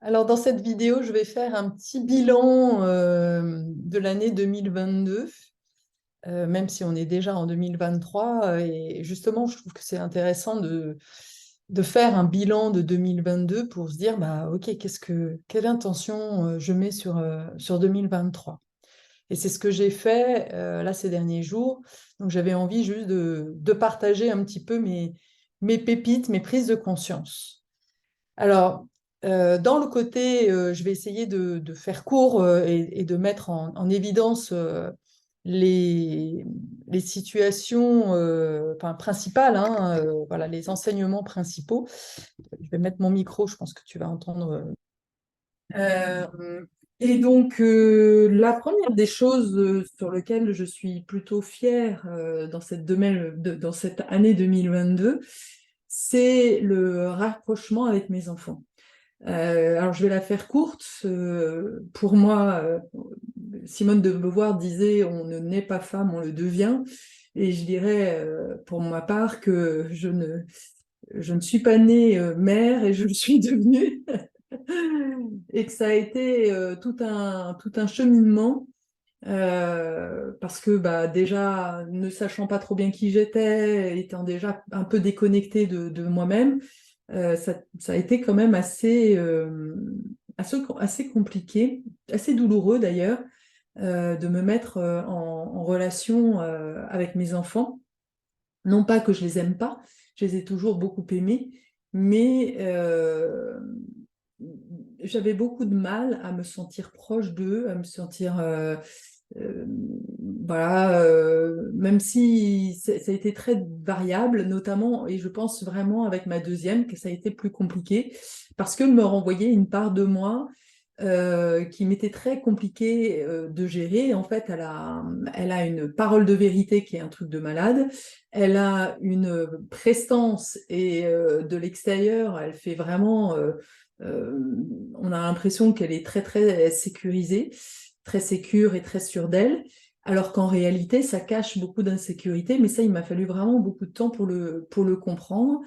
Alors, dans cette vidéo, je vais faire un petit bilan de l'année 2022, même si on est déjà en 2023. Et justement, je trouve que c'est intéressant de faire un bilan de 2022 pour se dire, bah, OK, quelle intention je mets sur 2023. Et c'est ce que j'ai fait là ces derniers jours. Donc, j'avais envie juste de partager un petit peu mes pépites, mes prises de conscience. Alors, dans le côté, je vais essayer de faire court et de mettre en évidence les, les situations enfin, principales, hein, voilà, les enseignements principaux. Je vais mettre mon micro, je pense que tu vas entendre. Et donc, la première des choses sur lesquelles je suis plutôt fière dans cette année 2022, c'est le rapprochement avec mes enfants. Alors, je vais la faire courte. Pour moi, Simone de Beauvoir disait: on ne naît pas femme, on le devient. Et je dirais, pour ma part, que je ne suis pas née mère et je le suis devenue. Et que ça a été tout un cheminement. Parce que bah, déjà, ne sachant pas trop bien qui j'étais, étant déjà un peu déconnectée de moi-même, ça a été quand même assez compliqué, assez douloureux d'ailleurs, de me mettre en relation avec mes enfants. Non pas que je les aime pas, je les ai toujours beaucoup aimés, mais j'avais beaucoup de mal à me sentir proche d'eux, à me sentir euh, voilà, même si ça a été très variable, notamment, et je pense vraiment avec ma deuxième, que ça a été plus compliqué, parce qu'elle me renvoyait une part de moi qui m'était très compliqué de gérer. En fait, elle a une parole de vérité qui est un truc de malade. Elle a une prestance et de l'extérieur, elle fait vraiment. Euh, on a l'impression qu'elle est très très sécurisée, très sécure et très sûre d'elle. Alors qu'en réalité, ça cache beaucoup d'insécurité, mais ça, il m'a fallu vraiment beaucoup de temps pour le comprendre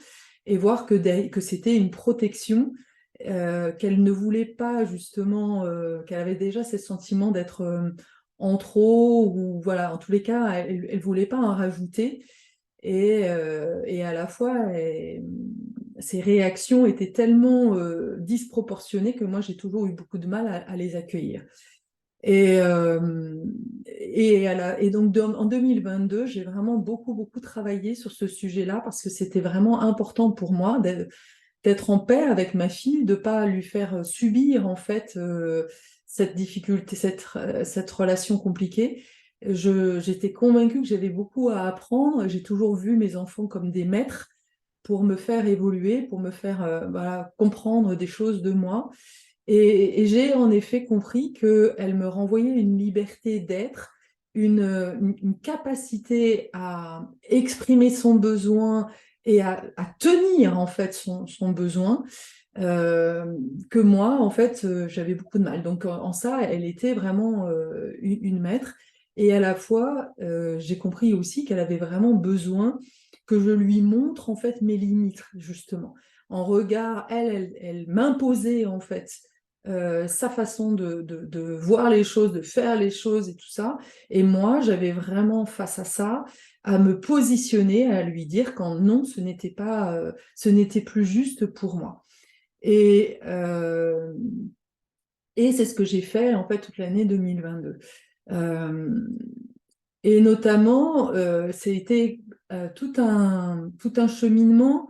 et voir que c'était une protection qu'elle ne voulait pas justement, qu'elle avait déjà ces sentiments d'être en trop, ou voilà, en tous les cas, elle voulait pas en rajouter. Et à la fois, ses réactions étaient tellement disproportionnées que moi, j'ai toujours eu beaucoup de mal à les accueillir. Et, et donc en 2022, j'ai vraiment beaucoup travaillé sur ce sujet-là parce que c'était vraiment important pour moi d'être en paix avec ma fille, de pas lui faire subir en fait cette difficulté, cette relation compliquée. J'étais convaincue que j'avais beaucoup à apprendre. J'ai toujours vu mes enfants comme des maîtres pour me faire évoluer, pour me faire voilà, comprendre des choses de moi. Et j'ai en effet compris qu'elle me renvoyait une liberté d'être, une capacité à exprimer son besoin et à tenir en fait son besoin, que moi en fait j'avais beaucoup de mal. Donc en ça, elle était vraiment une maître. Et à la fois, j'ai compris aussi qu'elle avait vraiment besoin que je lui montre en fait mes limites, justement. En regard, elle m'imposait en fait sa façon de voir les choses, de faire les choses et tout ça. Et moi, j'avais vraiment face à ça à me positionner, à lui dire quand non, ce n'était plus juste pour moi. Et, euh, et c'est ce que j'ai fait en fait toute l'année 2022. Euh, et notamment, c'était tout un cheminement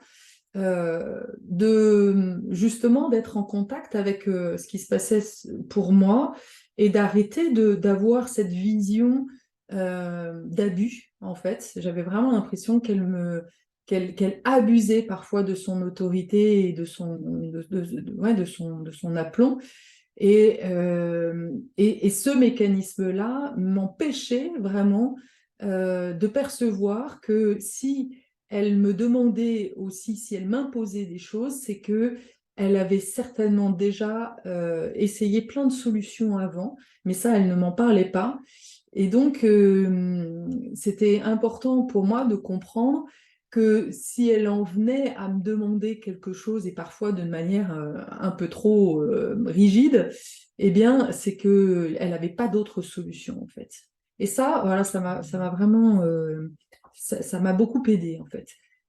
de justement d'être en contact avec ce qui se passait pour moi et d'arrêter d'avoir cette vision d'abus en fait. J'avais vraiment l'impression qu'elle abusait parfois de son autorité et ouais, de son aplomb. Et ce mécanisme-là m'empêchait vraiment de percevoir que si elle me demandait aussi, si elle m'imposait des choses, c'est que elle avait certainement déjà essayé plein de solutions avant, mais ça, elle ne m'en parlait pas. Et donc, c'était important pour moi de comprendre. que si elle en venait à me demander quelque chose, et parfois d'une manière un peu trop rigide, eh bien, c'est qu'elle n'avait pas d'autre solution, en fait. Et ça, voilà, ça m'a vraiment, ça m'a beaucoup aidé, en fait.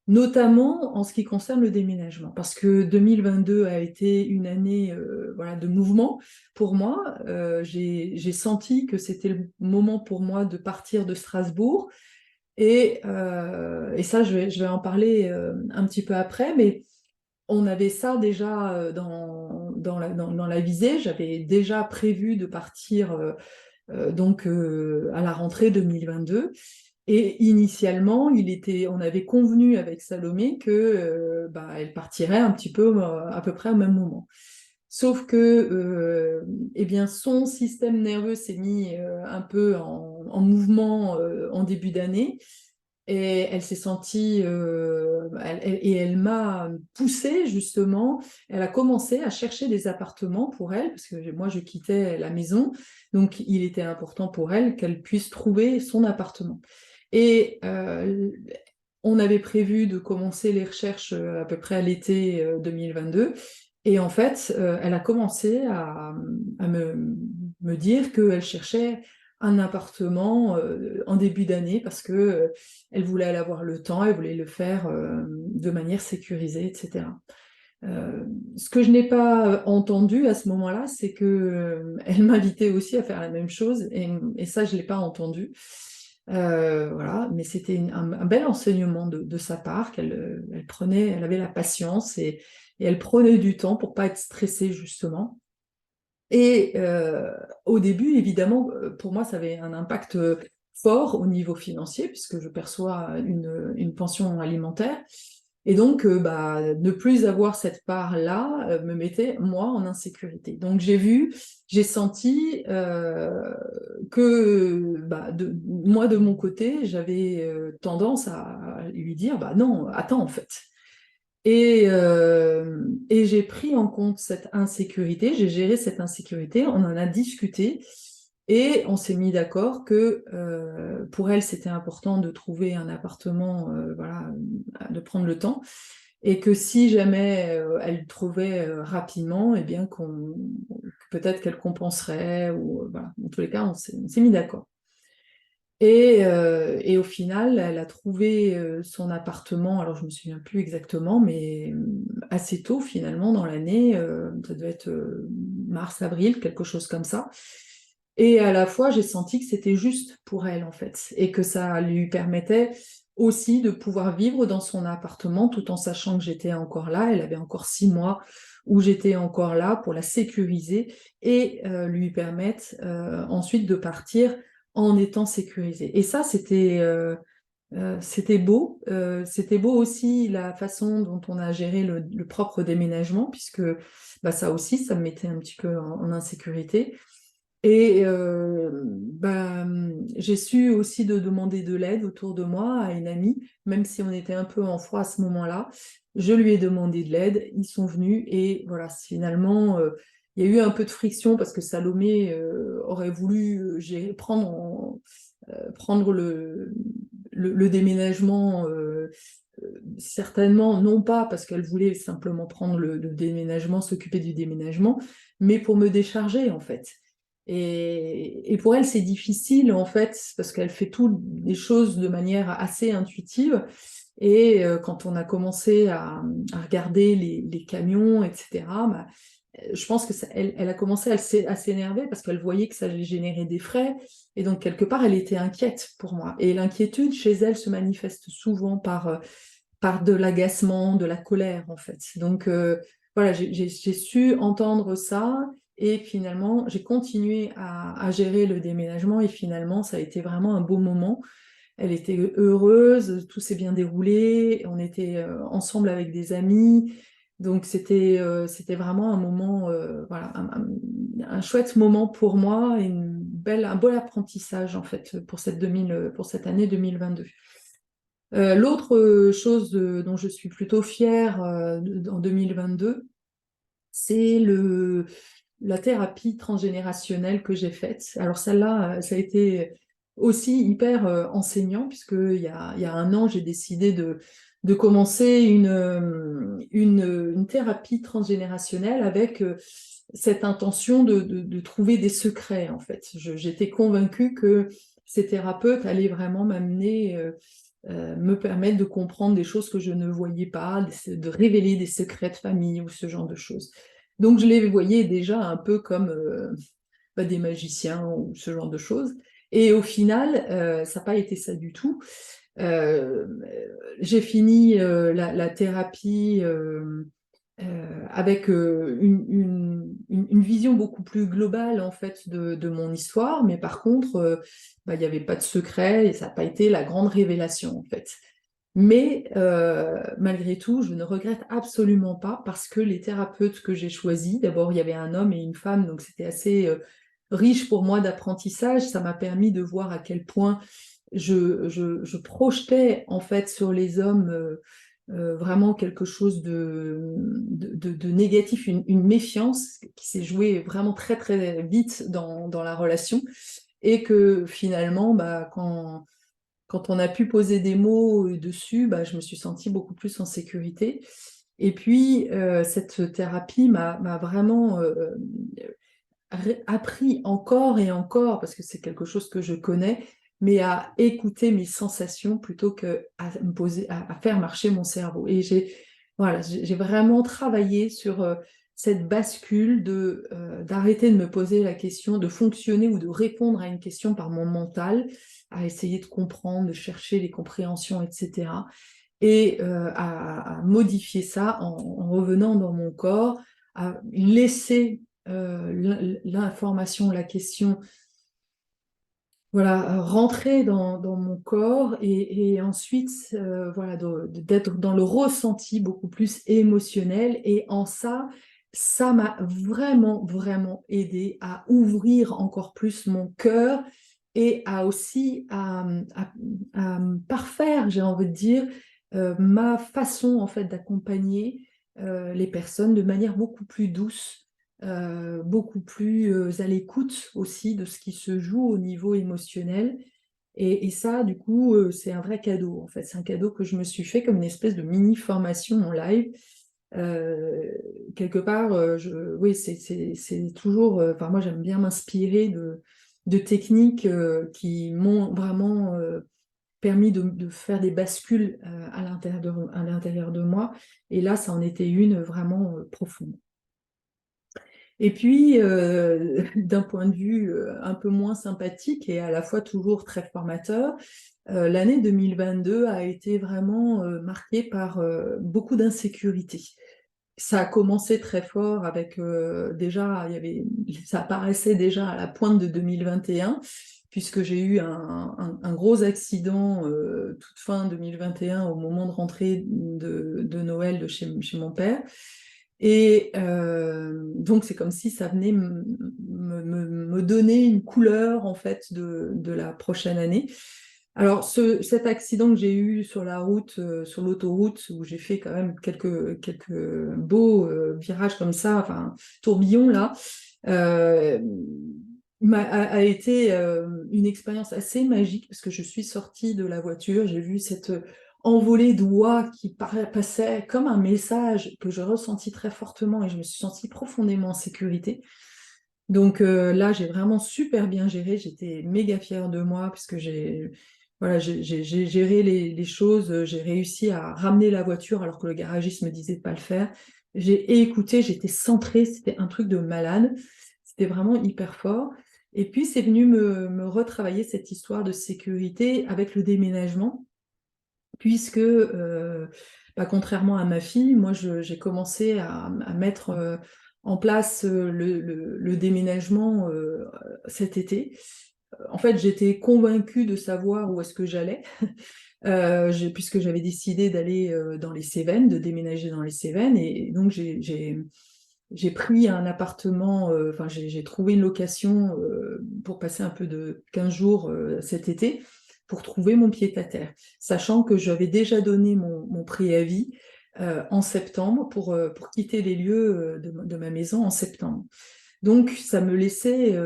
Notamment en ce qui concerne le déménagement, parce que 2022 a été une année voilà, de mouvement pour moi. J'ai senti que c'était le moment pour moi de partir de Strasbourg. Et ça, je vais en parler un petit peu après, mais on avait ça déjà dans la visée. J'avais déjà prévu de partir donc à la rentrée 2022. Et initialement, on avait convenu avec Salomé que bah, elle partirait un petit peu à peu près au même moment. Sauf que eh bien, son système nerveux s'est mis un peu en mouvement en début d'année. Et elle s'est sentie, et elle m'a poussée justement, elle a commencé à chercher des appartements pour elle, parce que moi je quittais la maison, donc il était important pour elle qu'elle puisse trouver son appartement. Et on avait prévu de commencer les recherches à peu près à l'été 2022, et en fait elle a commencé à me dire qu'elle cherchait un appartement en début d'année parce que elle voulait aller avoir le temps, elle voulait le faire de manière sécurisée, etc. Ce que je n'ai pas entendu à ce moment-là, c'est que elle m'invitait aussi à faire la même chose, et ça, je ne l'ai pas entendu. Voilà, mais c'était un bel enseignement de sa part, elle prenait, elle avait la patience et elle prenait du temps pour pas être stressée, justement. Et au début, évidemment, pour moi, ça avait un impact fort au niveau financier, puisque je perçois une pension alimentaire. Et donc, bah, ne plus avoir cette part-là me mettait, moi, en insécurité. Donc, j'ai senti que bah, moi, de mon côté, j'avais tendance à lui dire, bah non, attends, en fait. Et j'ai pris en compte cette insécurité, j'ai géré cette insécurité, on en a discuté et on s'est mis d'accord que pour elle, c'était important de trouver un appartement, voilà, de prendre le temps, et que si jamais elle trouvait rapidement, eh bien peut-être qu'elle compenserait, ou voilà. En tous les cas, on s'est mis d'accord. Et au final, elle a trouvé son appartement, alors je ne me souviens plus exactement, mais assez tôt finalement dans l'année, ça devait être mars-avril, quelque chose comme ça. Et à la fois, j'ai senti que c'était juste pour elle en fait, et que ça lui permettait aussi de pouvoir vivre dans son appartement tout en sachant que j'étais encore là. Elle avait encore 6 mois où j'étais encore là pour la sécuriser et lui permettre ensuite de partir en étant sécurisé. Et ça, c'était beau. C'était beau aussi la façon dont on a géré le propre déménagement, puisque bah, ça aussi, ça me mettait un petit peu en insécurité. Et bah, j'ai su aussi de demander de l'aide autour de moi à une amie, même si on était un peu en froid à ce moment-là. Je lui ai demandé de l'aide, ils sont venus et voilà, finalement, il y a eu un peu de friction parce que Salomé aurait voulu prendre le déménagement, certainement, non pas parce qu'elle voulait simplement prendre le déménagement, s'occuper du déménagement, mais pour me décharger en fait. Et pour elle, c'est difficile, en fait, parce qu'elle fait toutes les choses de manière assez intuitive. Et quand on a commencé à regarder les camions, etc., bah, je pense que elle a commencé à s'énerver parce qu'elle voyait que ça générait des frais. Et donc, quelque part, elle était inquiète pour moi. Et l'inquiétude chez elle se manifeste souvent par de l'agacement, de la colère, en fait. Donc, voilà, j'ai su entendre ça. Et finalement, j'ai continué à gérer le déménagement et finalement, ça a été vraiment un beau moment. Elle était heureuse, tout s'est bien déroulé, on était ensemble avec des amis. Donc c'était vraiment un moment, voilà, un chouette moment pour moi et un beau apprentissage en fait pour cette année 2022. L'autre chose dont je suis plutôt fière en 2022, c'est la thérapie transgénérationnelle que j'ai faite. Alors celle-là, ça a été aussi hyper enseignant, puisque il y a un an, j'ai décidé de commencer une thérapie transgénérationnelle avec cette intention de trouver des secrets, en fait. J'étais convaincue que ces thérapeutes allaient vraiment m'amener, me permettre de comprendre des choses que je ne voyais pas, de révéler des secrets de famille ou ce genre de choses. Donc je les voyais déjà un peu comme des magiciens ou ce genre de choses. Et au final, ça n'a pas été ça du tout. Euh, j'ai fini la thérapie avec une vision beaucoup plus globale en fait de mon histoire, mais par contre, il n'y avait pas de secret et ça n'a pas été la grande révélation en fait. Mais malgré tout, je ne regrette absolument pas parce que les thérapeutes que j'ai choisis, d'abord il y avait un homme et une femme, donc c'était assez riche pour moi d'apprentissage. Ça m'a permis de voir à quel point je projetais en fait sur les hommes vraiment quelque chose de négatif, une méfiance qui s'est jouée vraiment très très vite dans la relation et que finalement, quand on a pu poser des mots dessus, je me suis sentie beaucoup plus en sécurité. Et puis, cette thérapie m'a vraiment appris encore et encore, parce que c'est quelque chose que je connais, mais à écouter mes sensations plutôt que me poser, à faire marcher mon cerveau. Et j'ai vraiment travaillé sur cette bascule d'arrêter de me poser la question, de fonctionner ou de répondre à une question par mon mental, à essayer de comprendre, de chercher les compréhensions, etc. Et à modifier ça en revenant dans mon corps, à laisser l'information, la question, voilà, rentrer dans mon corps et ensuite voilà, d'être dans le ressenti beaucoup plus émotionnel. Et en ça, ça m'a vraiment, vraiment aidé à ouvrir encore plus mon cœur et à aussi à parfaire, j'ai envie de dire, ma façon en fait d'accompagner les personnes de manière beaucoup plus douce, beaucoup plus à l'écoute aussi de ce qui se joue au niveau émotionnel. Et ça, du coup, c'est un vrai cadeau, en fait. C'est un cadeau que je me suis fait comme une espèce de mini-formation en live. Euh, quelque part, oui, c'est toujours... Enfin, moi, j'aime bien m'inspirer de techniques qui m'ont vraiment permis de faire des bascules à l'intérieur de moi. Et là, ça en était une vraiment profonde. Et puis, d'un point de vue un peu moins sympathique et à la fois toujours très formateur, l'année 2022 a été vraiment marquée par beaucoup d'insécurité. Ça a commencé très fort avec déjà, ça apparaissait déjà à la pointe de 2021, puisque j'ai eu un gros accident toute fin 2021 au moment de rentrée de Noël chez mon père. Et donc, c'est comme si ça venait me donner une couleur, en fait, de la prochaine année. Alors, cet accident que j'ai eu sur la route, sur l'autoroute, où j'ai fait quand même quelques beaux virages comme ça, enfin, tourbillons, là, euh, a été une expérience assez magique, parce que je suis sortie de la voiture, j'ai vu cette envolée d'oie qui passait comme un message que je ressentis très fortement et je me suis sentie profondément en sécurité. Donc là, j'ai vraiment super bien géré, j'étais méga fière de moi puisque voilà, j'ai géré les choses, j'ai réussi à ramener la voiture alors que le garagiste me disait de ne pas le faire. J'ai écouté, j'étais centrée, c'était un truc de malade, c'était vraiment hyper fort. Et puis c'est venu me retravailler cette histoire de sécurité avec le déménagement puisque, contrairement à ma fille, moi, j'ai commencé à mettre en place le déménagement cet été. En fait, j'étais convaincue de savoir où est-ce que j'allais, puisque j'avais décidé d'aller dans les Cévennes, de déménager dans les Cévennes, et donc j'ai pris un appartement, enfin j'ai trouvé une location pour passer un peu de 15 jours cet été pour trouver mon pied-à-terre, sachant que j'avais déjà donné mon préavis en septembre pour quitter les lieux de ma maison en septembre. Donc ça me laissait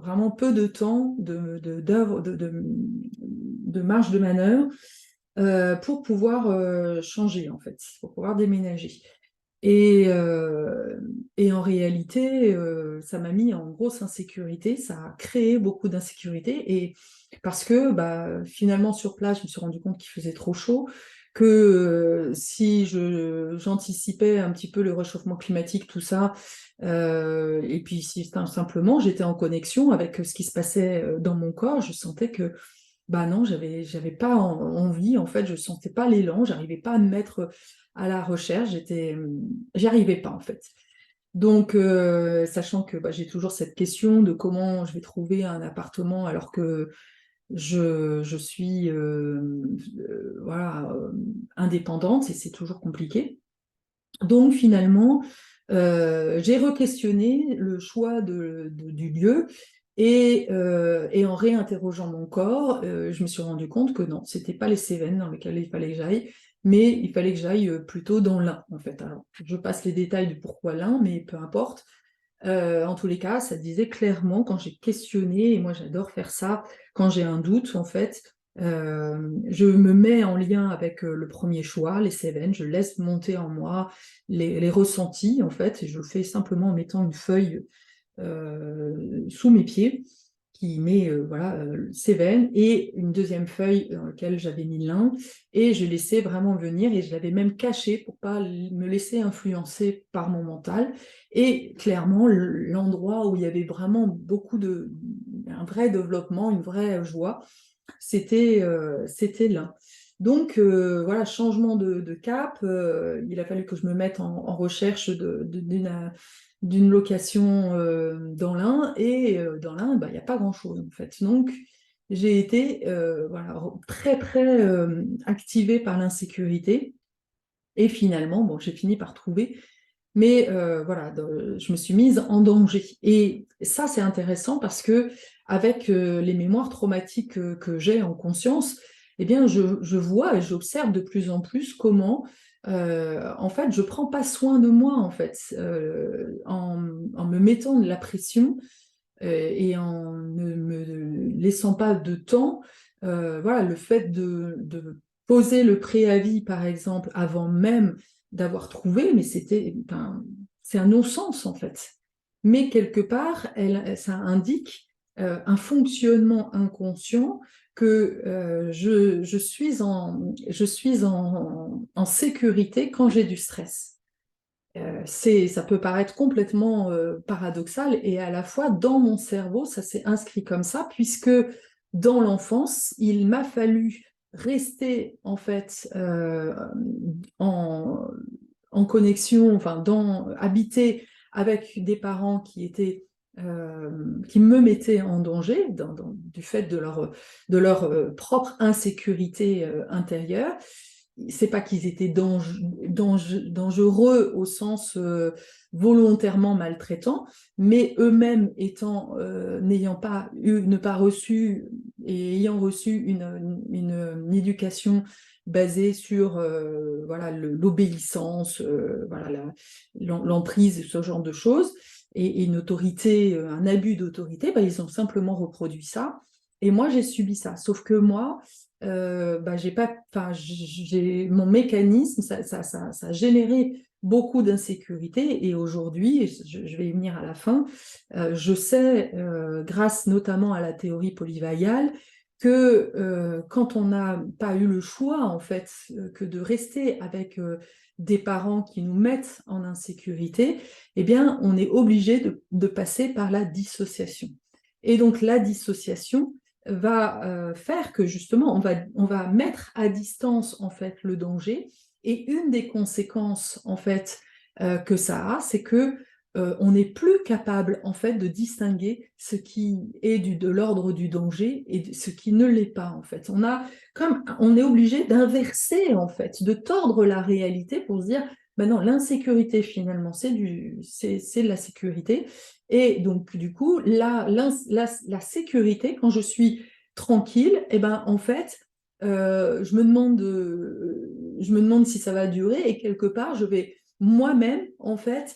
vraiment peu de temps de marge de manœuvre pour pouvoir changer, en fait, pour pouvoir déménager. Et en réalité, ça m'a mis en grosse insécurité, ça a créé beaucoup d'insécurité, et parce que bah, finalement sur place, je me suis rendu compte qu'il faisait trop chaud, que si j'anticipais un petit peu le réchauffement climatique, tout ça, et puis si simplement j'étais en connexion avec ce qui se passait dans mon corps, je sentais que bah non, j'avais pas envie, en fait, je sentais pas l'élan, j'arrivais pas à me mettre à la recherche, j'y arrivais pas, en fait. Donc, sachant que bah, j'ai toujours cette question de comment je vais trouver un appartement alors que je suis voilà, indépendante, et c'est toujours compliqué. Donc finalement, j'ai re-questionné le choix du lieu, et en réinterrogeant mon corps, je me suis rendu compte que non, c'était pas les Cévennes dans lesquelles il fallait que j'aille, mais il fallait que j'aille plutôt dans l'Ain, en fait. Alors, je passe les détails du pourquoi l'Ain, mais peu importe. En tous les cas, ça disait clairement, quand j'ai questionné, et moi j'adore faire ça, quand j'ai un doute, en fait, je me mets en lien avec le premier choix, les Cévennes, je laisse monter en moi les ressentis, en fait, et je le fais simplement en mettant une feuille sous mes pieds, qui met voilà, Cévennes, et une deuxième feuille dans laquelle j'avais mis l'Ain, et je laissais vraiment venir, et je l'avais même caché pour pas me laisser influencer par mon mental. Et clairement, l'endroit où il y avait vraiment un vrai développement, une vraie joie, c'était l'Ain. Donc voilà, changement de cap, il a fallu que je me mette en recherche d'une location dans l'Ain, et dans l'Ain, bah, il n'y a pas grand-chose, en fait. Donc j'ai été voilà, très très activée par l'insécurité, et finalement, bon, j'ai fini par trouver, mais voilà, je me suis mise en danger. Et ça, c'est intéressant parce que avec les mémoires traumatiques que j'ai en conscience, eh bien, je vois et j'observe de plus en plus comment, en fait, je prends pas soin de moi, en fait, en me mettant de la pression, et en ne me laissant pas de temps. Voilà, le fait de poser le préavis, par exemple, avant même d'avoir trouvé, mais c'est un non-sens, en fait. Mais quelque part, ça indique un fonctionnement inconscient, que je suis en sécurité quand j'ai du stress. Ça peut paraître complètement paradoxal, et à la fois dans mon cerveau, ça s'est inscrit comme ça, puisque dans l'enfance, il m'a fallu rester en fait en, en connexion, enfin habiter avec des parents qui me mettaient en danger du fait de leur propre insécurité intérieure. C'est pas qu'ils étaient dangereux au sens volontairement maltraitants, mais eux-mêmes ne pas reçu, et ayant reçu une éducation basée sur voilà, l'obéissance, voilà, l'emprise, ce genre de choses, et une autorité, un abus d'autorité, bah, ils ont simplement reproduit ça. Et moi, j'ai subi ça. Sauf que moi, bah, j'ai pas, enfin, mon mécanisme, ça a généré beaucoup d'insécurité. Et aujourd'hui, et je vais y venir à la fin, je sais, grâce notamment à la théorie polyvagale, que quand on n'a pas eu le choix, en fait, que de rester avec des parents qui nous mettent en insécurité, eh bien, on est obligé de passer par la dissociation. Et donc, la dissociation va faire que justement, on va mettre à distance, en fait, le danger. Et une des conséquences, en fait, que ça a, c'est que on n'est plus capable, en fait, de distinguer ce qui est de l'ordre du danger et ce qui ne l'est pas, en fait. On est obligé d'inverser, en fait, de tordre la réalité pour se dire, ben non, l'insécurité, finalement, c'est de la sécurité. Et donc, du coup, la sécurité, quand je suis tranquille, et ben, en fait, je me demande si ça va durer, et quelque part, je vais moi-même, en fait,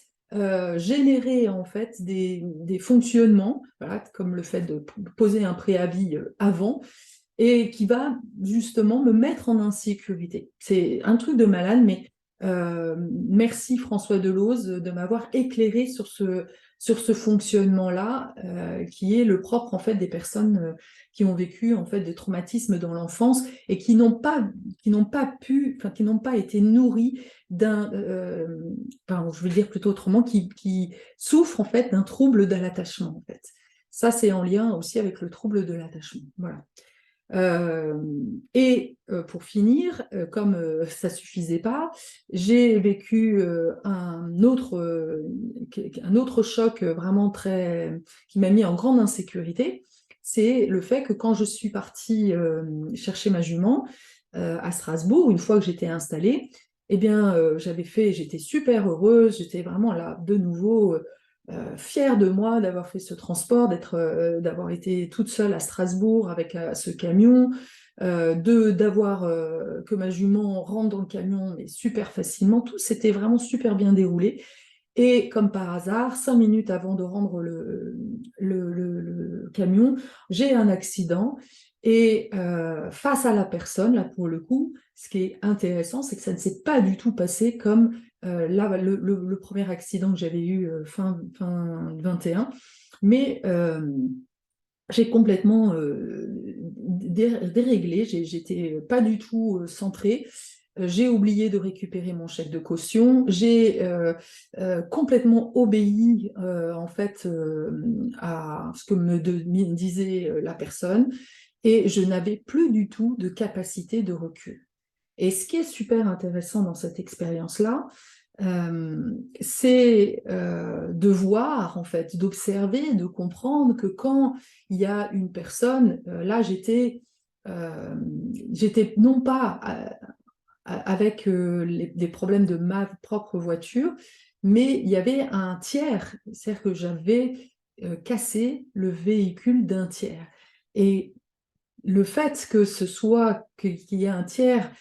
générer, en fait, des fonctionnements, voilà, comme le fait de poser un préavis avant, et qui va justement me mettre en insécurité. C'est un truc de malade, mais merci François Delooz de m'avoir éclairé sur ce fonctionnement-là, qui est le propre en fait des personnes qui ont vécu en fait des traumatismes dans l'enfance et qui n'ont pas été nourries enfin, je veux dire plutôt autrement, qui souffrent en fait d'un trouble de l'attachement en fait. Ça, c'est en lien aussi avec le trouble de l'attachement. Voilà. Pour finir, comme ça ne suffisait pas, j'ai vécu un autre choc vraiment qui m'a mis en grande insécurité. C'est le fait que quand je suis partie chercher ma jument à Strasbourg, une fois que j'étais installée, eh bien, j'étais super heureuse, j'étais vraiment là de nouveau fière de moi d'avoir fait ce transport, d'avoir été toute seule à Strasbourg avec ce camion, que ma jument rentre dans le camion mais super facilement. Tout s'était vraiment super bien déroulé. Et comme par hasard, 5 minutes avant de rendre le camion, j'ai un accident. Et face à la personne, là pour le coup, ce qui est intéressant, c'est que ça ne s'est pas du tout passé comme le premier accident que j'avais eu fin 21. Mais j'ai complètement déréglé, j'étais pas du tout centrée. J'ai oublié de récupérer mon chèque de caution, j'ai complètement obéi en fait à ce que me disait la personne et je n'avais plus du tout de capacité de recul. Et ce qui est super intéressant dans cette expérience-là, c'est de voir, en fait, d'observer, de comprendre que quand il y a une personne, là j'étais non pas avec les problèmes de ma propre voiture, mais il y avait un tiers, c'est-à-dire que j'avais cassé le véhicule d'un tiers. Et le fait que qu'il y ait un tiers,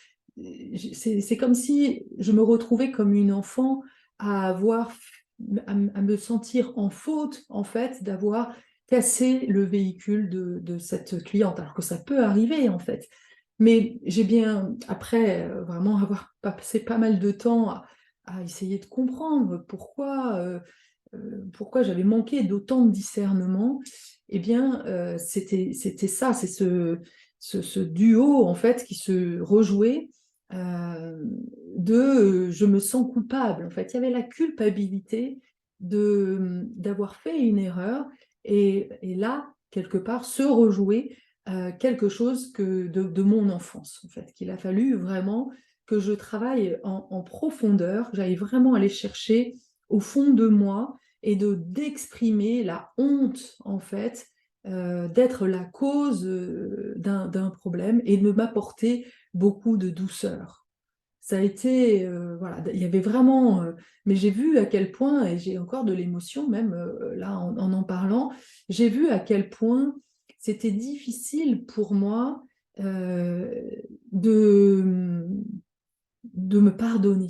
c'est comme si je me retrouvais comme une enfant à me sentir en faute, en fait, d'avoir cassé le véhicule de cette cliente, alors que ça peut arriver, en fait. Mais j'ai bien, après vraiment avoir passé pas mal de temps à essayer de comprendre pourquoi j'avais manqué d'autant de discernement, eh bien, c'était ça, c'est ce duo, en fait, qui se rejouait je me sens coupable. En fait, il y avait la culpabilité d'avoir fait une erreur et là, quelque part, se rejouer quelque chose de mon enfance, en fait, qu'il a fallu vraiment que je travaille en profondeur, que j'aille vraiment aller chercher au fond de moi et d'exprimer la honte, en fait, d'être la cause d'un problème et de m'apporter beaucoup de douceur. Ça a été, voilà, il y avait vraiment, mais j'ai vu à quel point, et j'ai encore de l'émotion même là en parlant, j'ai vu à quel point c'était difficile pour moi euh, de, de me pardonner,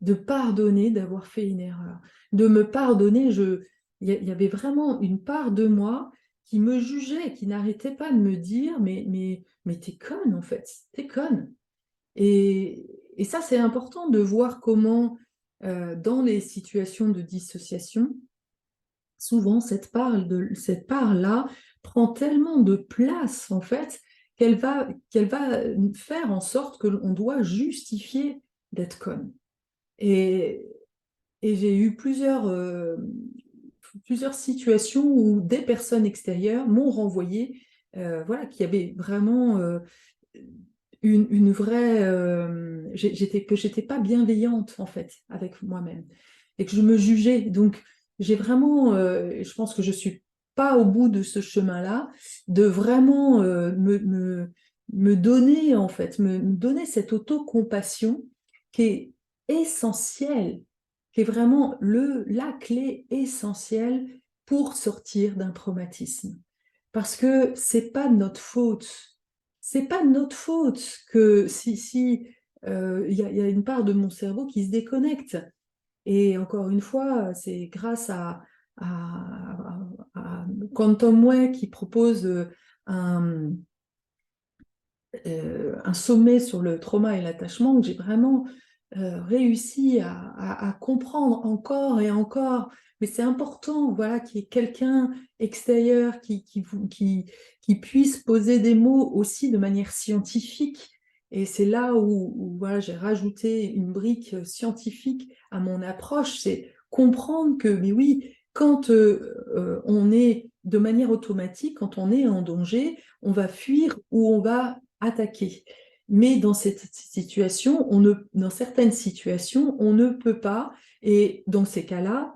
de pardonner d'avoir fait une erreur, de me pardonner. Il y avait vraiment une part de moi qui me jugeait, qui n'arrêtait pas de me dire, mais t'es conne en fait, t'es conne. Et ça, c'est important de voir comment, dans les situations de dissociation, souvent cette part-là prend tellement de place, en fait, qu'elle va faire en sorte que l'on doit justifier d'être conne. Et, et j'ai eu plusieurs situations où des personnes extérieures m'ont renvoyé, voilà, qui avaient vraiment une vraie, que j'étais pas bienveillante en fait avec moi-même et que je me jugeais. Donc j'ai vraiment, je pense que je suis pas au bout de ce chemin-là, de vraiment me donner en fait, me donner cette autocompassion qui est essentielle, qui est vraiment la clé essentielle pour sortir d'un traumatisme. Parce que c'est pas de notre faute. C'est pas de notre faute que si y a une part de mon cerveau qui se déconnecte. Et encore une fois, c'est grâce à Quantum Way qui propose un, un sommet sur le trauma et l'attachement où j'ai vraiment réussi à comprendre encore et encore. Mais c'est important, voilà, qu'il y ait quelqu'un extérieur qui puisse poser des mots aussi de manière scientifique. Et c'est là où voilà, j'ai rajouté une brique scientifique à mon approche, c'est comprendre que, mais oui, quand on est de manière automatique, quand on est en danger, on va fuir ou on va attaquer. Mais dans dans certaines situations, on ne peut pas. Et dans ces cas-là,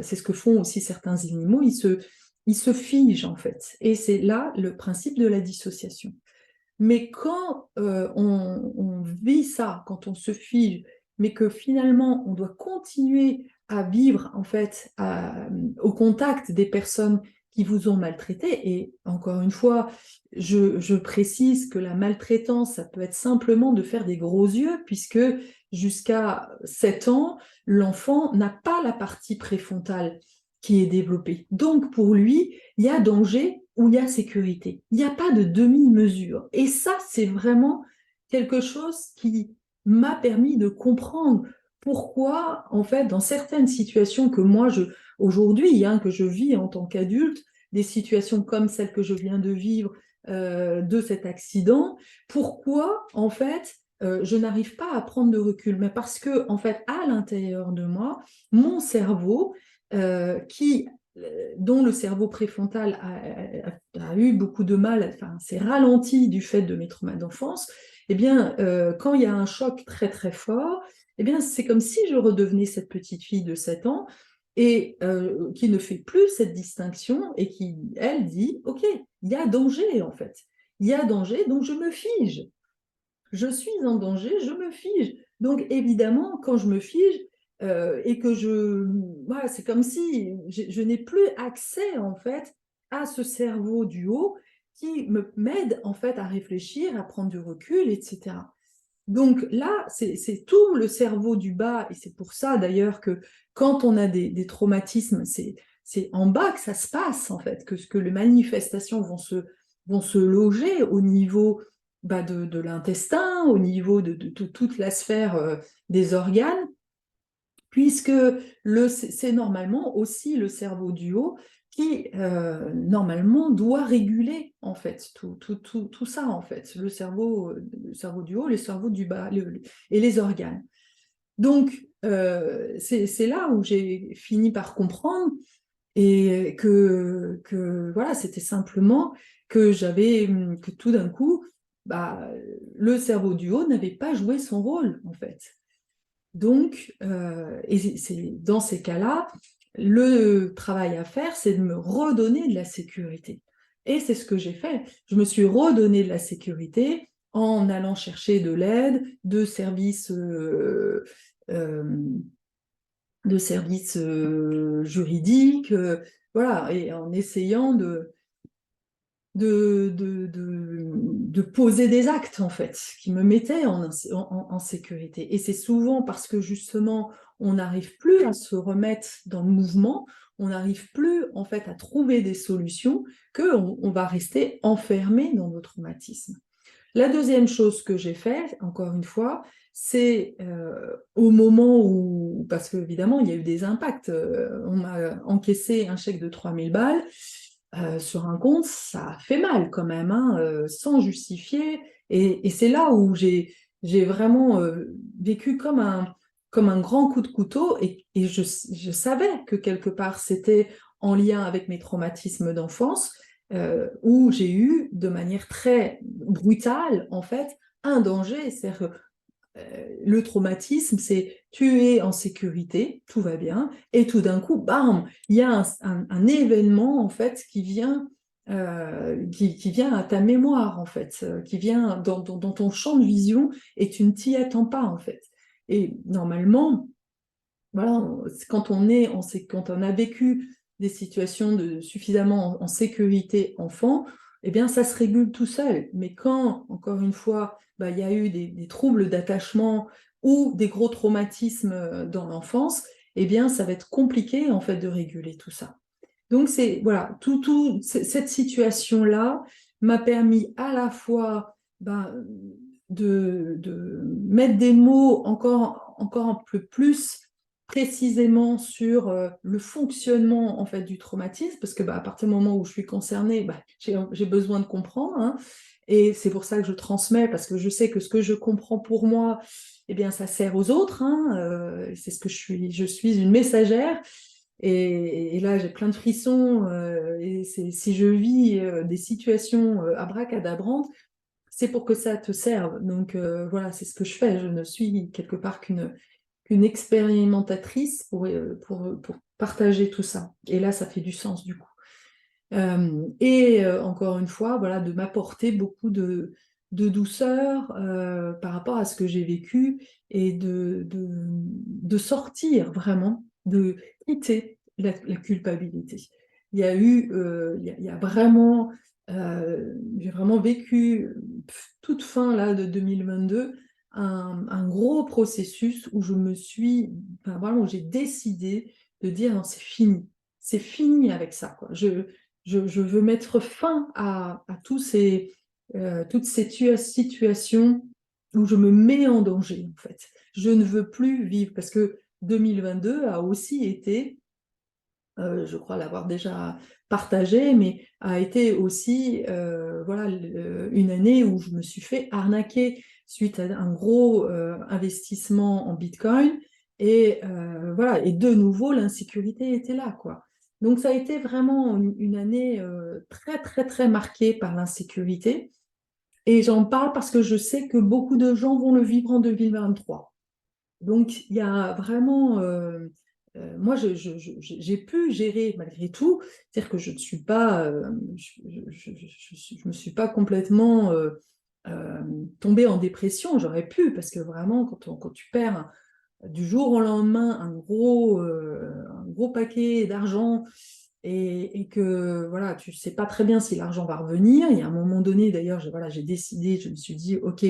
c'est ce que font aussi certains animaux, ils se figent en fait. Et c'est là le principe de la dissociation. Mais quand on vit ça, quand on se fige, mais que finalement on doit continuer à vivre en fait au contact des personnes qui vous ont maltraité, et encore une fois, je précise que la maltraitance, ça peut être simplement de faire des gros yeux, puisque jusqu'à 7 ans, l'enfant n'a pas la partie préfrontale qui est développée. Donc pour lui, il y a danger où il y a sécurité. Il n'y a pas de demi-mesure. Et ça, c'est vraiment quelque chose qui m'a permis de comprendre pourquoi, en fait, dans certaines situations que moi, aujourd'hui, que je vis en tant qu'adulte, des situations comme celle que je viens de vivre de cet accident, pourquoi, en fait, je n'arrive pas à prendre de recul. Mais parce que, en fait, à l'intérieur de moi, mon cerveau, dont le cerveau préfrontal a eu beaucoup de mal, enfin, s'est ralenti du fait de mes traumas d'enfance, eh bien, quand il y a un choc très très fort, eh bien, c'est comme si je redevenais cette petite fille de 7 ans et qui ne fait plus cette distinction et qui, elle, dit, OK, il y a danger en fait. Il y a danger, donc je me fige. Je suis en danger, je me fige. Donc évidemment, quand je me fige et que voilà, c'est comme si je n'ai plus accès en fait à ce cerveau du haut qui m'aide en fait à réfléchir, à prendre du recul, etc. Donc là, c'est tout le cerveau du bas, et c'est pour ça d'ailleurs que quand on a des traumatismes, c'est en bas que ça se passe en fait, que les manifestations vont se loger au niveau de l'intestin, au niveau de toute la sphère des organes, puisque c'est normalement aussi le cerveau du haut qui, normalement, doit réguler, en fait, tout ça, en fait, le cerveau du haut, le cerveau du bas et les organes. Donc, c'est là où j'ai fini par comprendre et voilà, c'était simplement que tout d'un coup, le cerveau du haut n'avait pas joué son rôle, en fait. Donc, et c'est dans ces cas-là, le travail à faire, c'est de me redonner de la sécurité. Et c'est ce que j'ai fait. Je me suis redonné de la sécurité en allant chercher de l'aide, euh, de services juridiques, voilà, et en essayant de poser des actes, en fait, qui me mettaient en sécurité. Et c'est souvent parce que, justement, on n'arrive plus à se remettre dans le mouvement, on n'arrive plus, en fait, à trouver des solutions, qu'on va rester enfermé dans nos traumatismes. La deuxième chose que j'ai fait, encore une fois, c'est au moment où, parce qu'évidemment, il y a eu des impacts, on m'a encaissé un chèque de 3000 balles, sur un compte, ça fait mal quand même, hein, sans justifier. Et c'est là où j'ai vraiment vécu comme un grand coup de couteau et je savais que quelque part c'était en lien avec mes traumatismes d'enfance, où j'ai eu de manière très brutale, en fait, un danger. C'est-à-dire le traumatisme, c'est tu es en sécurité, tout va bien, et tout d'un coup, bam, il y a un événement en fait qui vient à ta mémoire en fait, qui vient dans ton champ de vision et tu ne t'y attends pas en fait. Et normalement, voilà, quand on a vécu des situations suffisamment en sécurité enfant, eh bien, ça se régule tout seul. Mais quand, encore une fois, il y a eu des troubles d'attachement ou des gros traumatismes dans l'enfance, eh bien, ça va être compliqué, en fait, de réguler tout ça. Donc, voilà, cette situation-là m'a permis à la fois ben, de mettre des mots encore un peu plus précisément sur le fonctionnement en fait du traumatisme, parce que à partir du moment où je suis concernée, j'ai besoin de comprendre, hein, et c'est pour ça que je transmets, parce que je sais que ce que je comprends pour moi, eh bien, ça sert aux autres, hein, c'est ce que je suis une messagère, et là j'ai plein de frissons, et si je vis des situations abracadabrantes, c'est pour que ça te serve. Donc voilà, c'est ce que je fais. Je ne suis quelque part qu'une expérimentatrice pour partager tout ça. Et là, ça fait du sens du coup. Encore une fois, voilà, de m'apporter beaucoup de douceur par rapport à ce que j'ai vécu et de sortir vraiment, de quitter la culpabilité. Il y a eu, il y a vraiment, j'ai vraiment vécu toute fin là de 2022 un gros processus où je me suis, enfin, vraiment, où j'ai décidé de dire non, c'est fini avec ça, quoi. Je veux mettre fin à toutes ces situations où je me mets en danger, en fait. Je ne veux plus vivre, parce que 2022 a aussi été, je crois l'avoir déjà partagé, mais a été aussi voilà, une année où je me suis fait arnaquer suite à un gros investissement en Bitcoin. Voilà, et de nouveau, l'insécurité était là, quoi. Donc ça a été vraiment une année très, très, très marquée par l'insécurité. Et j'en parle parce que je sais que beaucoup de gens vont le vivre en 2023. Donc, il y a vraiment, moi, j'ai pu gérer malgré tout, c'est-à-dire que je ne suis pas, je me suis pas complètement euh, tombée en dépression, j'aurais pu, parce que vraiment, quand tu perds du jour au lendemain un gros paquet d'argent et que voilà, tu ne sais pas très bien si l'argent va revenir. Il y a un moment donné, d'ailleurs, voilà, j'ai décidé, je me suis dit, ok,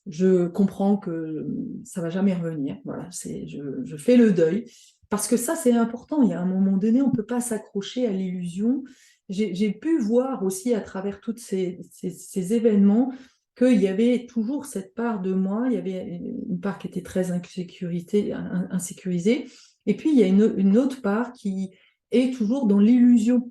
je comprends que ça ne va jamais revenir. Voilà, je fais le deuil. Parce que ça, c'est important. Il y a un moment donné, on ne peut pas s'accrocher à l'illusion. J'ai pu voir aussi à travers tous ces événements qu'il y avait toujours cette part de moi, il y avait une part qui était très insécurisée, et puis il y a une autre part qui est toujours dans l'illusion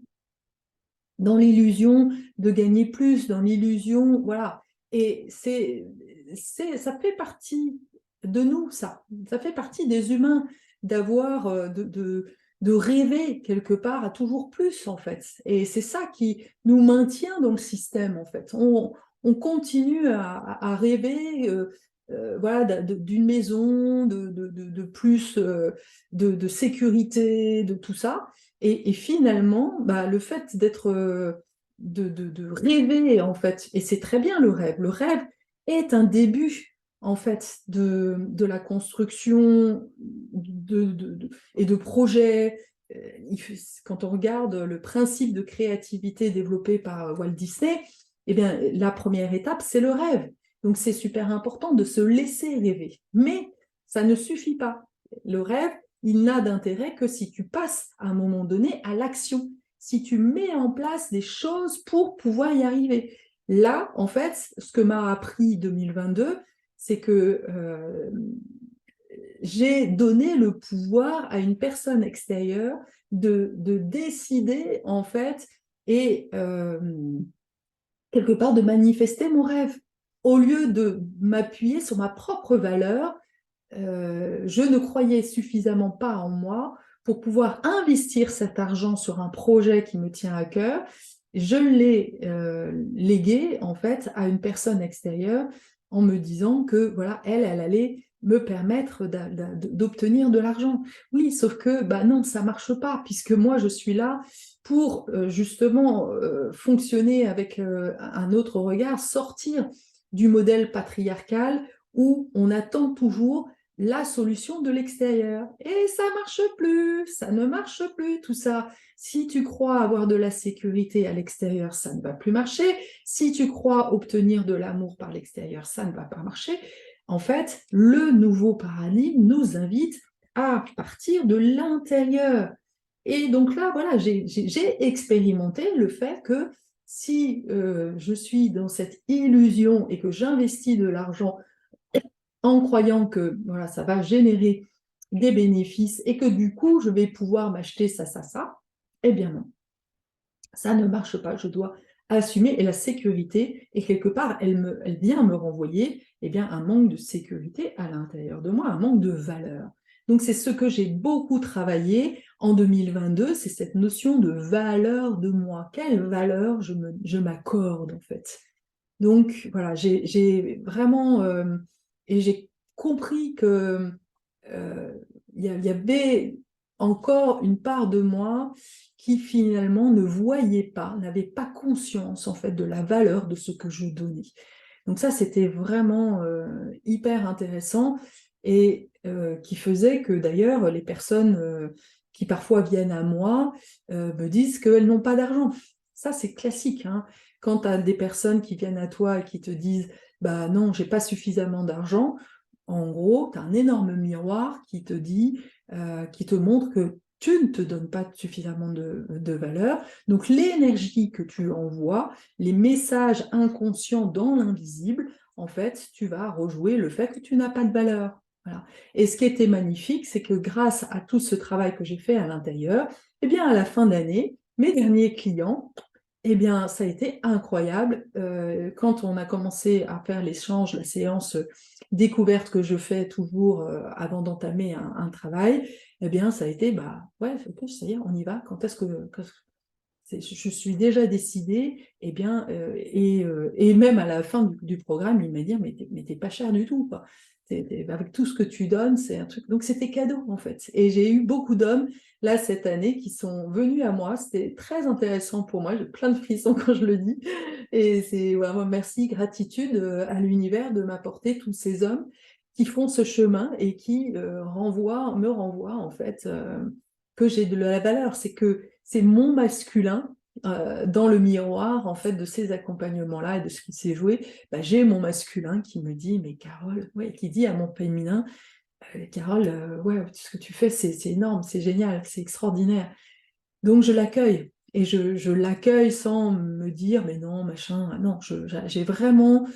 de gagner plus, dans l'illusion, voilà. Et ça fait partie de nous, ça fait partie des humains d'avoir, de rêver quelque part à toujours plus, en fait. Et c'est ça qui nous maintient dans le système, en fait. On continue à rêver, voilà, d'une maison, de plus de sécurité, de tout ça. Et finalement, le fait d'être, de rêver, en fait, et c'est très bien le rêve est un début, en fait, de la construction et de projets. Quand on regarde le principe de créativité développé par Walt Disney, eh bien, la première étape, c'est le rêve. Donc, c'est super important de se laisser rêver. Mais ça ne suffit pas. Le rêve, il n'a d'intérêt que si tu passes à un moment donné à l'action, si tu mets en place des choses pour pouvoir y arriver. Là, en fait, ce que m'a appris 2022, c'est que j'ai donné le pouvoir à une personne extérieure de décider, en fait, et quelque part de manifester mon rêve. Au lieu de m'appuyer sur ma propre valeur, je ne croyais suffisamment pas en moi pour pouvoir investir cet argent sur un projet qui me tient à cœur. Je l'ai légué en fait à une personne extérieure en me disant que voilà, elle allait me permettre d'obtenir de l'argent. Oui, sauf que non, ça marche pas puisque moi je suis là pour justement fonctionner avec un autre regard, sortir du modèle patriarcal où on attend toujours la solution de l'extérieur. Et ça marche plus, ça ne marche plus, tout ça. Si tu crois avoir de la sécurité à l'extérieur, ça ne va plus marcher. Si tu crois obtenir de l'amour par l'extérieur, ça ne va pas marcher. En fait, le nouveau paradigme nous invite à partir de l'intérieur. Et donc là, voilà, j'ai expérimenté le fait que si je suis dans cette illusion et que j'investis de l'argent en croyant que voilà, ça va générer des bénéfices et que du coup, je vais pouvoir m'acheter ça, ça, ça, eh bien non, ça ne marche pas. Je dois assumer et la sécurité, et quelque part, elle vient me renvoyer eh bien, un manque de sécurité à l'intérieur de moi, un manque de valeur. Donc, c'est ce que j'ai beaucoup travaillé en 2022, c'est cette notion de valeur de moi. Quelle valeur je m'accorde, en fait. Donc, voilà, j'ai vraiment... et j'ai compris que il y avait encore une part de moi qui finalement ne voyait pas, n'avait pas conscience en fait de la valeur de ce que je donnais. Donc ça, c'était vraiment hyper intéressant et qui faisait que d'ailleurs les personnes qui parfois viennent à moi me disent qu'elles n'ont pas d'argent. Ça, c'est classique, hein. Quand tu as des personnes qui viennent à toi et qui te disent bah non, j'ai pas suffisamment d'argent, en gros, tu as un énorme miroir qui te dit, qui te montre que tu ne te donnes pas suffisamment de valeur. Donc l'énergie que tu envoies, les messages inconscients dans l'invisible, en fait, tu vas rejouer le fait que tu n'as pas de valeur. Voilà. Et ce qui était magnifique, c'est que grâce à tout ce travail que j'ai fait à l'intérieur, eh bien, à la fin d'année, mes derniers clients, eh bien, ça a été incroyable. Quand on a commencé à faire l'échange, la séance découverte que je fais toujours avant d'entamer un travail, eh bien, ça a été, bah ouais, ok, ça y est, on y va. Quand est-ce que je suis déjà décidée, eh bien, et même à la fin du programme, il m'a dit, mais t'es pas cher du tout, quoi. Avec tout ce que tu donnes, c'est un truc. Donc c'était cadeau, en fait. Et j'ai eu beaucoup d'hommes, là, cette année, qui sont venus à moi. C'était très intéressant pour moi. J'ai plein de frissons quand je le dis. Et c'est vraiment merci, gratitude à l'univers de m'apporter tous ces hommes qui font ce chemin et qui me renvoient, en fait, que j'ai de la valeur. C'est que c'est mon masculin dans le miroir en fait de ces accompagnements-là et de ce qui s'est joué. Bah, j'ai mon masculin qui me dit mais Carole, ouais, qui dit à mon féminin Carole, ouais, ce que tu fais c'est énorme, c'est génial, c'est extraordinaire. Donc je l'accueille et je l'accueille sans me dire mais non machin, non, j'ai vraiment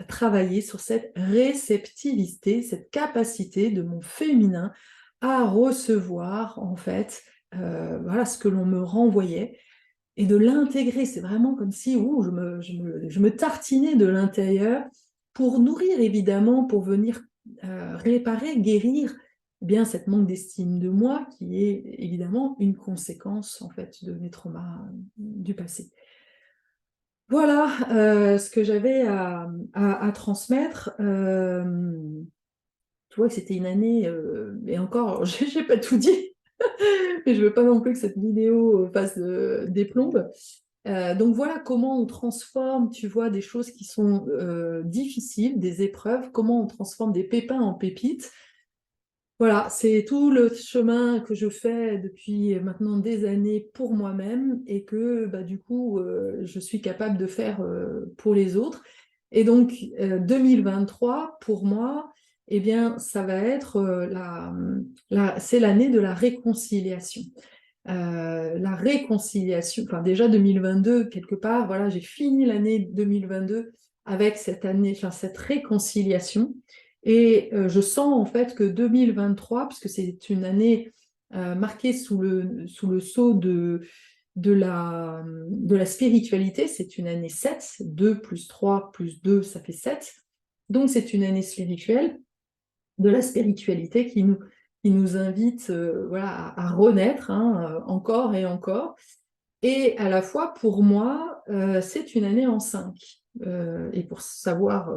travaillé sur cette réceptivité, cette capacité de mon féminin à recevoir en fait voilà ce que l'on me renvoyait et de l'intégrer. C'est vraiment comme si je me tartinais de l'intérieur pour nourrir évidemment, pour venir réparer, guérir eh bien cette manque d'estime de moi qui est évidemment une conséquence en fait de mes traumas du passé. Voilà ce que j'avais à transmettre. Tu vois que c'était une année, et encore, j'ai pas tout dit, mais je veux pas non plus que cette vidéo fasse des plombes. Donc voilà comment on transforme, tu vois, des choses qui sont difficiles, des épreuves, comment on transforme des pépins en pépites. Voilà, c'est tout le chemin que je fais depuis maintenant des années pour moi-même et que bah, du coup, je suis capable de faire pour les autres. Et donc, 2023, pour moi, eh bien, ça va être c'est l'année de la réconciliation. La réconciliation, enfin déjà 2022, quelque part, voilà, j'ai fini l'année 2022 avec cette année, enfin, cette réconciliation. Et je sens en fait que 2023, puisque c'est une année marquée sous le sceau de la spiritualité, c'est une année 7, 2 plus 3 plus 2, ça fait 7. Donc c'est une année spirituelle, de la spiritualité qui nous invite voilà, à renaître hein, encore et encore. Et à la fois, pour moi, c'est une année en 5. Et pour savoir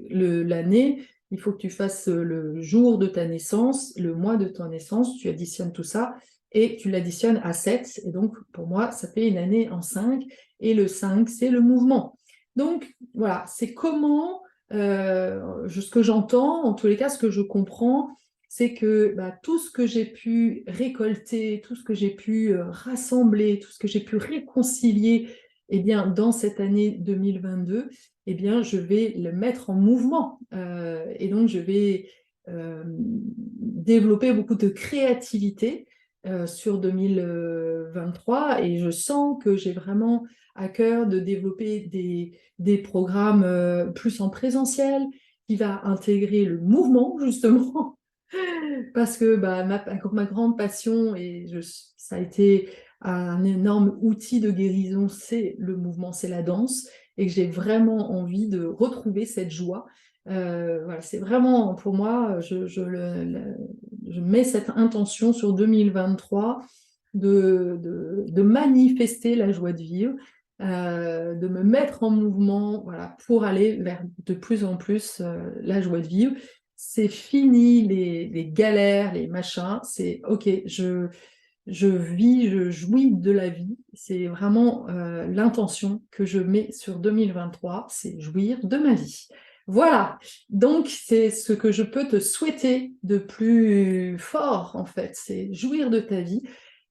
l'année, il faut que tu fasses le jour de ta naissance, le mois de ta naissance, tu additionnes tout ça et tu l'additionnes à 7. Et donc, pour moi, ça fait une année en 5. Et le 5, c'est le mouvement. Donc, voilà, c'est comment, ce que j'entends, en tous les cas, ce que je comprends, c'est que bah, tout ce que j'ai pu récolter, tout ce que j'ai pu rassembler, tout ce que j'ai pu réconcilier eh bien, dans cette année 2022, eh bien, je vais le mettre en mouvement. Et donc, je vais développer beaucoup de créativité sur 2023 et je sens que j'ai vraiment à cœur de développer des programmes plus en présentiel qui va intégrer le mouvement justement parce que bah, ma grande passion et ça a été un énorme outil de guérison, c'est le mouvement, c'est la danse et que j'ai vraiment envie de retrouver cette joie. Voilà, c'est vraiment pour moi, je mets cette intention sur 2023 de manifester la joie de vivre, de me mettre en mouvement, voilà, pour aller vers de plus en plus la joie de vivre. C'est fini les galères, les machins, c'est ok, je vis, je jouis de la vie. C'est vraiment l'intention que je mets sur 2023, c'est jouir de ma vie. Voilà, donc c'est ce que je peux te souhaiter de plus fort en fait, c'est jouir de ta vie.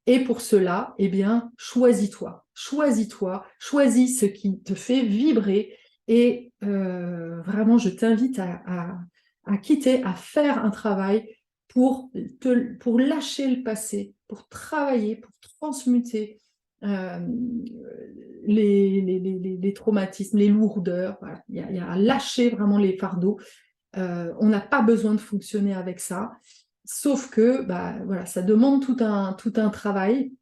Et pour cela, eh bien, choisis-toi, choisis ce qui te fait vibrer et vraiment, je t'invite à quitter, à faire un travail pour lâcher le passé, pour travailler, pour transmuter euh, les traumatismes, les lourdeurs. Voilà. Il y a à lâcher vraiment les fardeaux. On n'a pas besoin de fonctionner avec ça. Sauf que bah, voilà, ça demande tout un travail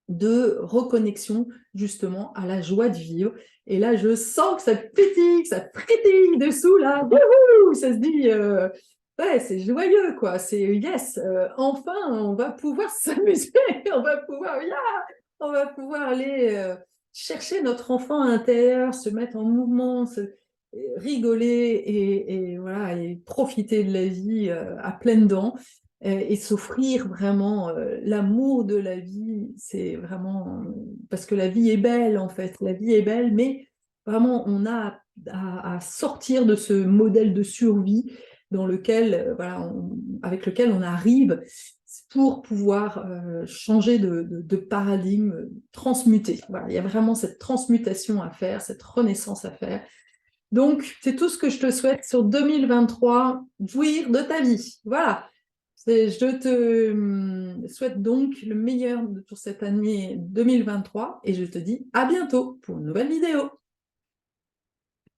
de reconnexion justement à la joie de vivre. Et là, je sens que ça pique, ça frétille dessous, là. Wouhou, ça se dit, ouais, c'est joyeux, quoi. C'est yes, enfin, on va pouvoir s'amuser, on va pouvoir, yeah, on va pouvoir aller chercher notre enfant intérieur, se mettre en mouvement, rigoler voilà, et profiter de la vie à pleines dents et s'offrir vraiment l'amour de la vie, c'est vraiment parce que la vie est belle en fait, la vie est belle, mais vraiment on a à sortir de ce modèle de survie dans lequel, voilà, avec lequel on arrive pour pouvoir changer de paradigme, transmuter. Voilà, il y a vraiment cette transmutation à faire, cette renaissance à faire. Donc, c'est tout ce que je te souhaite sur 2023, jouir de ta vie. Voilà. Je te souhaite donc le meilleur pour cette année 2023 et je te dis à bientôt pour une nouvelle vidéo.